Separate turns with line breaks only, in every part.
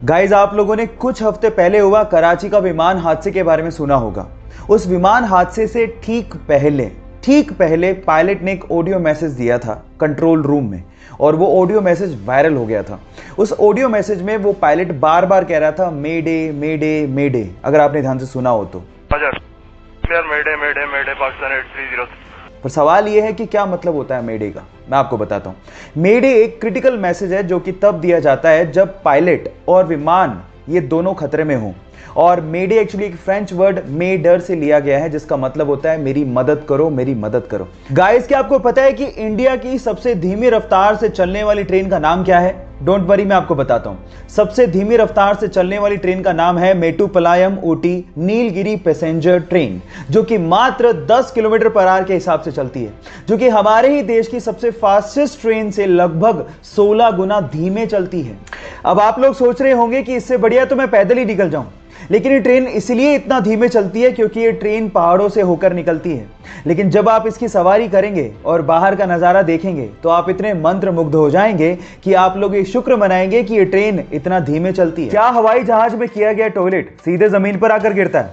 Guys, आप लोगों ने कुछ हफ्ते पहले हुआ कराची का विमान हादसे के बारे में सुना होगा। उस विमान हादसे से ठीक पहले पायलट ने एक ऑडियो मैसेज दिया था कंट्रोल रूम में, और वो ऑडियो मैसेज वायरल हो गया था। उस ऑडियो मैसेज में वो पायलट बार बार कह रहा था मेडे मेडे मेडे, अगर आपने ध्यान से सुना हो तो।
मेडे मेडे मेडे पाकिस्तान 830।
पर सवाल यह है कि क्या मतलब होता है मेडे का। मैं आपको बताता हूं। मेडे एक क्रिटिकल मैसेज है जो कि तब दिया जाता है जब पायलट और विमान ये दोनों खतरे में हों। और मेडे एक्चुअली एक फ्रेंच वर्ड मेडर से लिया गया है, जिसका मतलब होता है मेरी मदद करो, मेरी मदद करो। गाइस, क्या आपको पता है कि इंडिया की सबसे धीमी रफ्तार से चलने वाली ट्रेन का नाम क्या है? डोंट वरी, मैं आपको बताता हूं। सबसे धीमी रफ्तार से चलने वाली ट्रेन का नाम है मेट्टुपालयम ऊटी नीलगिरी पैसेंजर ट्रेन, जो कि मात्र 10 किलोमीटर पर आवर के हिसाब से चलती है, जो कि हमारे ही देश की सबसे फास्टेस्ट ट्रेन से लगभग 16 गुना धीमे चलती है। अब आप लोग सोच रहे होंगे कि इससे बढ़िया तो मैं पैदल ही निकल जाऊं, लेकिन ये ट्रेन इसलिए इतना धीमे चलती है क्योंकि ये ट्रेन पहाड़ों से होकर निकलती है। लेकिन जब आप इसकी सवारी करेंगे और बाहर का नजारा देखेंगे तो आप इतने मंत्रमुग्ध हो जाएंगे कि आप लोग ये शुक्र मनाएंगे कि ये ट्रेन इतना धीमे चलती है। क्या हवाई जहाज में किया गया टॉयलेट सीधे जमीन पर आकर गिरता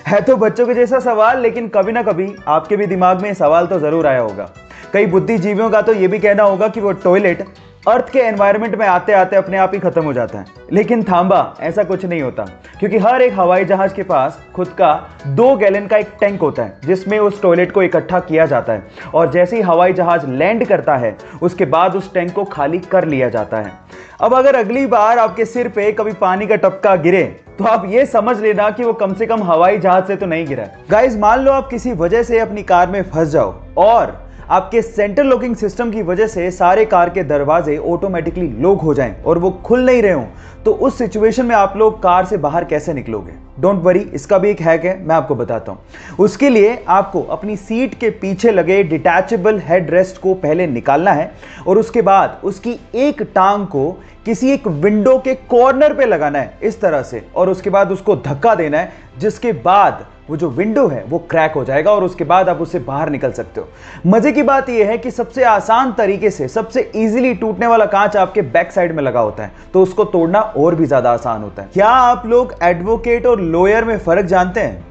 है तो बच्चों के जैसा सवाल, लेकिन कभी ना कभी आपके भी दिमाग में सवाल तो जरूर आया होगा। कई बुद्धिजीवियों का तो ये भी कहना होगा कि वो टॉयलेट अर्थ के एनवायरनमेंट में आते आते अपने आप ही खत्म हो जाता है। लेकिन थांबा, ऐसा कुछ नहीं होता, क्योंकि हर एक हवाई जहाज के पास खुद का 2 गैलन का एक टैंक होता है जिसमें उस टॉयलेट को इकट्ठा किया जाता है, और जैसे ही हवाई जहाज लैंड करता है उसके बाद उस टैंक को खाली कर लिया जाता है। अब अगर अगली बार आपके सिर पे कभी पानी का टपका गिरे तो आप ये समझ लेना कि वो कम से कम हवाई जहाज से तो नहीं गिरा है। गाइस, मान लो आप किसी वजह से अपनी कार में फंस जाओ और आपके सेंटर लॉकिंग सिस्टम की वजह से सारे कार के दरवाजे ऑटोमेटिकली लॉक हो जाएं और वो खुल नहीं रहे हों, तो उस सिचुएशन में आप लोग कार से बाहर कैसे निकलोगे? डोंट वरी, इसका भी एक हैक है, मैं आपको बताता हूं। उसके लिए आपको अपनी सीट के पीछे लगे डिटैचेबल हेड रेस्ट को पहले निकालना है, और उसके बाद उसकी एक टांग को किसी एक विंडो के कॉर्नर पे लगाना है इस तरह से, और उसके बाद उसको धक्का देना है, जिसके बाद वो जो विंडो है वो क्रैक हो जाएगा और उसके बाद आप उससे बाहर निकल सकते हो। मजे की बात यह है कि सबसे आसान तरीके से सबसे इजीली टूटने वाला कांच आपके बैक साइड में लगा होता है, तो उसको तोड़ना और भी ज्यादा आसान होता है। क्या आप लोग एडवोकेट और लॉयर में फर्क जानते हैं?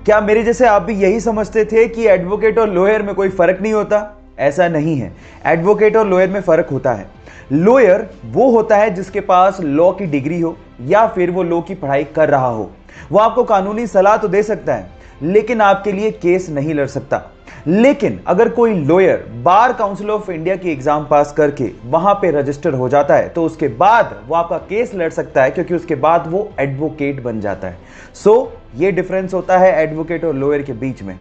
क्या मेरे जैसे आप भी यही समझते थे कि एडवोकेट और लॉयर में कोई फर्क नहीं होता? ऐसा नहीं है। एडवोकेट और लॉयर में फर्क होता है। लॉयर वो होता है जिसके पास लॉ की डिग्री हो या फिर वो लॉ की पढ़ाई कर रहा हो। वो आपको कानूनी सलाह तो दे सकता है, लेकिन आपके लिए केस नहीं लड़ सकता। लेकिन अगर कोई lawyer bar council of India की एग्जाम पास करके वहां पे रजिस्टर हो जाता है तो उसके बाद वो आपका केस लड़ सकता है, क्योंकि उसके बाद वो एडवोकेट बन जाता है। सो ये डिफरेंस होता है एडवोकेट और लॉयर के बीच में।